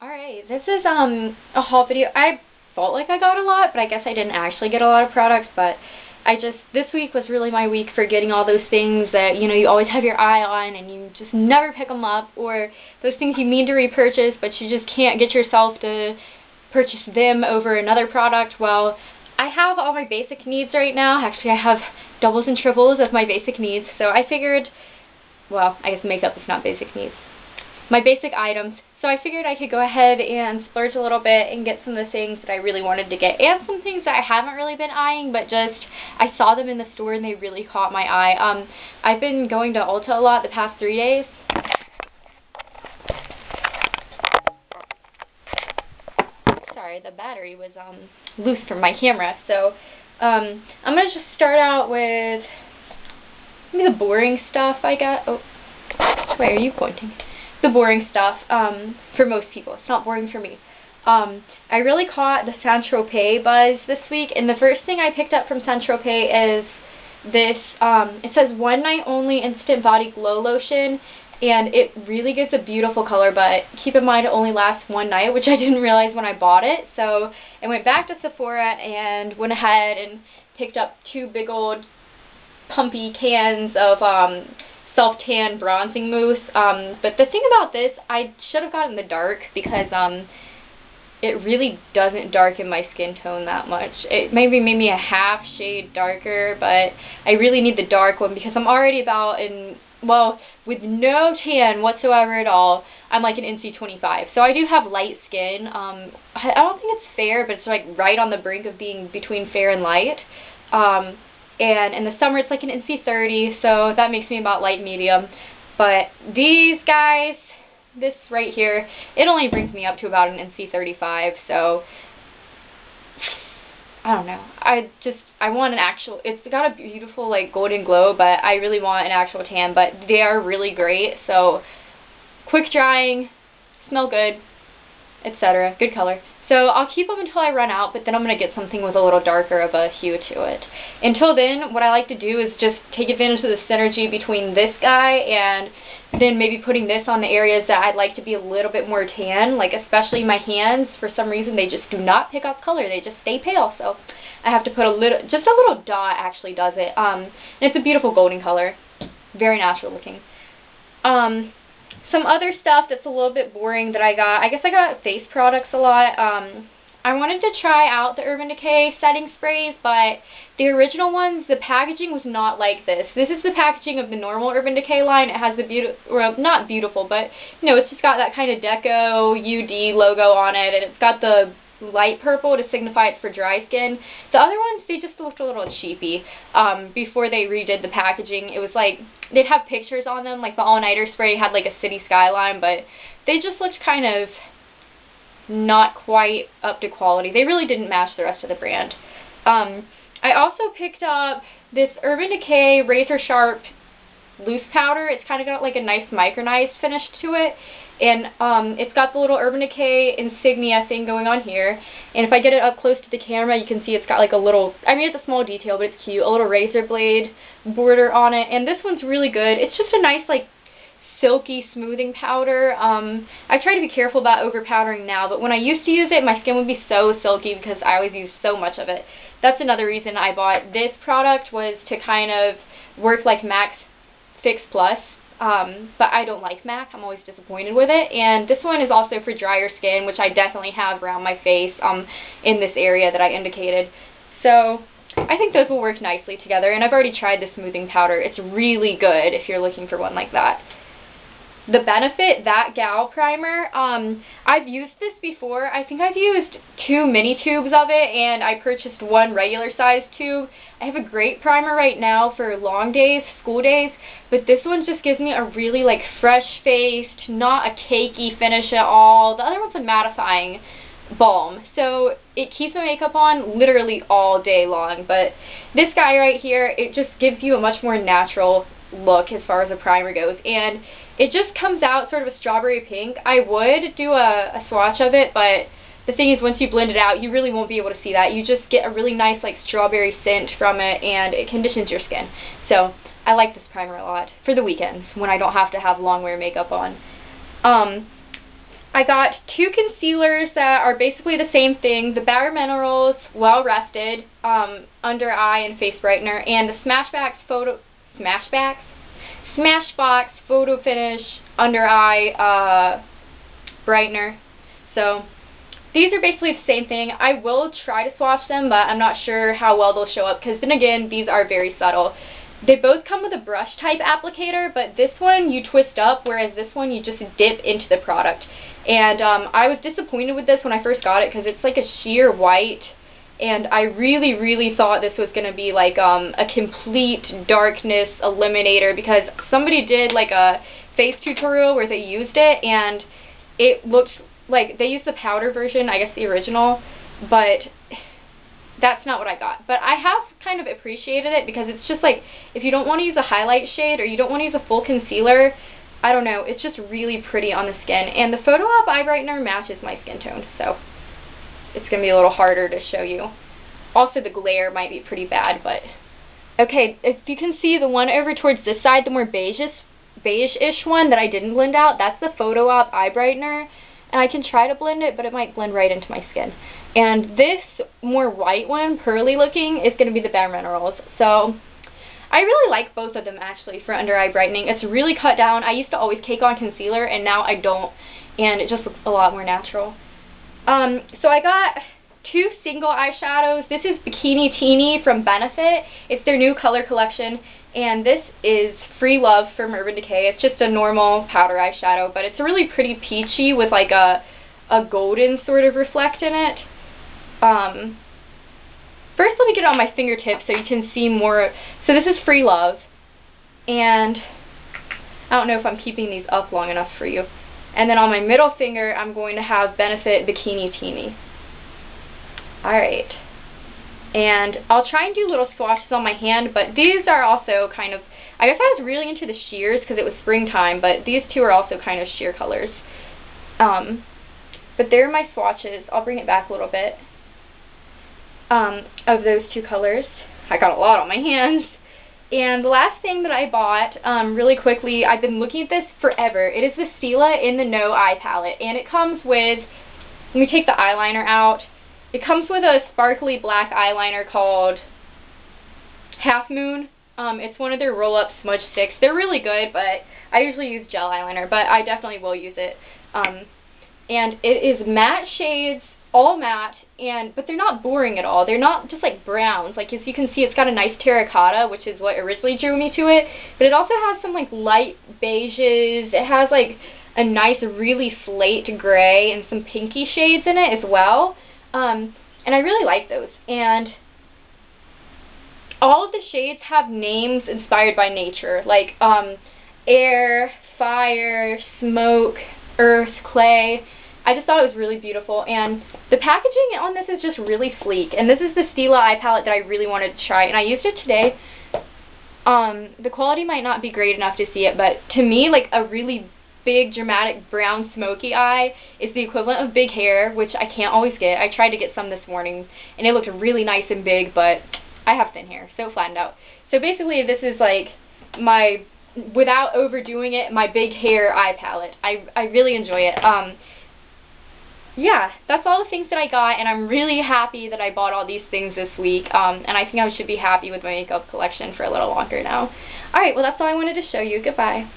Alright, this is a haul video. I felt like I got a lot, but I guess I didn't actually get a lot of products, but this week was really my week for getting all those things that, you know, you always have your eye on and you just never pick them up, or those things you mean to repurchase, but you just can't get yourself to purchase them over another product. Well, I have all my basic needs right now. Actually, I have doubles and triples of my basic needs, so I figured, well, I guess makeup is not basic needs. My basic items. So I figured I could go ahead and splurge a little bit and get some of the things that I really wanted to get, and some things that I haven't really been eyeing, but just I saw them in the store and they really caught my eye. I've been going to Ulta a lot the past 3 days. Sorry, the battery was loose from my camera. So I'm gonna just start out with maybe the boring stuff I got. Oh, why are you pointing? The boring stuff, for most people. It's not boring for me. I really caught the Tropez buzz this week, and the first thing I picked up from Tropez is this, it says one night only instant body glow lotion, and it really gives a beautiful color, but keep in mind it only lasts one night, which I didn't realize when I bought it. So I went back to Sephora and went ahead and picked up 2 big old pumpy cans of self-tan bronzing mousse. But the thing about this, I should have gotten the dark, because it really doesn't darken my skin tone that much. It maybe made me a half shade darker, but I really need the dark one because I'm already about well, with no tan whatsoever at all, I'm like an NC25. So I do have light skin. I don't think it's fair, but it's like right on the brink of being between fair and light. And in the summer it's like an NC30, so that makes me about light medium. But these guys, this right here, it only brings me up to about an NC35, so I don't know. I want an actual, it's got a beautiful like golden glow, but I really want an actual tan, but they are really great. So quick drying, smell good, etc. Good color. So I'll keep them until I run out, but then I'm going to get something with a little darker of a hue to it. Until then, what I like to do is just take advantage of the synergy between this guy and then maybe putting this on the areas that I'd like to be a little bit more tan, like especially my hands. For some reason, they just do not pick up color. They just stay pale. So I have to put just a little dot actually does it. And it's a beautiful golden color. Very natural looking. Some other stuff that's a little bit boring that I got. I guess I got face products a lot. I wanted to try out the Urban Decay setting sprays, but the original ones, the packaging was not like this. This is the packaging of the normal Urban Decay line. It has the well, not beautiful, but, you know, it's just got that kind of deco UD logo on it, and it's got the light purple to signify it's for dry skin. The other ones, they just looked a little cheapy. Before they redid the packaging, it was like, they'd have pictures on them, like the all-nighter spray had like a city skyline, but they just looked kind of not quite up to quality. They really didn't match the rest of the brand. I also picked up this Urban Decay Razor Sharp loose powder. It's kind of got like a nice micronized finish to it, and it's got the little Urban Decay insignia thing going on here, and if I get it up close to the camera, you can see it's got like a little, I mean, it's a small detail, but it's cute, a little razor blade border on it, and this one's really good. It's just a nice like silky smoothing powder. I try to be careful about overpowdering now, but when I used to use it, my skin would be so silky because I always use so much of it. That's another reason I bought this product, was to kind of work like MAC's Fix Plus, but I don't like MAC. I'm always disappointed with it. And this one is also for drier skin, which I definitely have around my face in this area that I indicated. So I think those will work nicely together, and I've already tried the smoothing powder. It's really good if you're looking for one like that. The Benefit That Gal Primer, I've used this before. I think I've used 2 mini tubes of it, and I purchased 1 regular size tube. I have a great primer right now for long days, school days, but this one just gives me a really like fresh-faced, not a cakey finish at all. The other one's a mattifying balm, so it keeps my makeup on literally all day long, but this guy right here, it just gives you a much more natural look as far as a primer goes, and it just comes out sort of a strawberry pink. I would do a swatch of it, but the thing is, once you blend it out, you really won't be able to see that. You just get a really nice like strawberry scent from it, and it conditions your skin. So I like this primer a lot for the weekends when I don't have to have long wear makeup on. I got 2 concealers that are basically the same thing. The Bare Minerals Well Rested Under Eye and Face Brightener, and the Smashbox Photo Finish Under Eye Brightener. So these are basically the same thing. I will try to swatch them, but I'm not sure how well they'll show up because then again, these are very subtle. They both come with a brush type applicator, but this one you twist up, whereas this one you just dip into the product. And I was disappointed with this when I first got it because it's like a sheer white, and I really, really thought this was going to be like a complete darkness eliminator because somebody did like a face tutorial where they used it, and it looked like they used the powder version, I guess the original, but that's not what I got. But I have kind of appreciated it because it's just like, if you don't want to use a highlight shade or you don't want to use a full concealer, I don't know, it's just really pretty on the skin. And the Photo Op Eye Brightener matches my skin tone, so it's going to be a little harder to show you. Also, the glare might be pretty bad, but... Okay, if you can see the one over towards this side, the more beige-ish one that I didn't blend out, that's the Photo Op Eye Brightener. And I can try to blend it, but it might blend right into my skin. And this more white one, pearly looking, is going to be the Bare Minerals. So I really like both of them actually for under eye brightening. It's really cut down. I used to always cake on concealer, and now I don't, and it just looks a lot more natural. So I got 2 single eyeshadows. This is Bikini-Tini from Benefit. It's their new color collection. And this is Free Love from Urban Decay. It's just a normal powder eyeshadow, but it's really pretty peachy with like a golden sort of reflect in it. First, let me get it on my fingertips so you can see more. So this is Free Love, and I don't know if I'm keeping these up long enough for you. And then on my middle finger, I'm going to have Benefit Bikini-Tini. Alright. And I'll try and do little swatches on my hand, but these are also kind of, I guess I was really into the sheers because it was springtime, but these 2 are also kind of sheer colors. But they're my swatches. I'll bring it back a little bit of those 2 colors. I got a lot on my hands. And the last thing that I bought, really quickly, I've been looking at this forever. It is the Stila In the Know Eye Palette, and it comes with, let me take the eyeliner out. It comes with a sparkly black eyeliner called Half Moon. It's one of their roll-up smudge sticks. They're really good, but I usually use gel eyeliner, but I definitely will use it. And it is matte shades, all matte, but they're not boring at all. They're not just like browns. Like, as you can see, it's got a nice terracotta, which is what originally drew me to it. But it also has some like light beiges. It has like a nice, really slate gray and some pinky shades in it as well. And I really like those. And all of the shades have names inspired by nature, like air, fire, smoke, earth, clay. I just thought it was really beautiful, and the packaging on this is just really sleek. And this is the Stila eye palette that I really wanted to try, and I used it today. The quality might not be great enough to see it, but to me, like a really big, dramatic, brown, smoky eye is the equivalent of big hair, which I can't always get. I tried to get some this morning, and it looked really nice and big, but I have thin hair, so it flattened out. So basically, this is like my, without overdoing it, my big hair eye palette. I really enjoy it. Yeah, that's all the things that I got, and I'm really happy that I bought all these things this week, and I think I should be happy with my makeup collection for a little longer now. Alright, well, that's all I wanted to show you. Goodbye.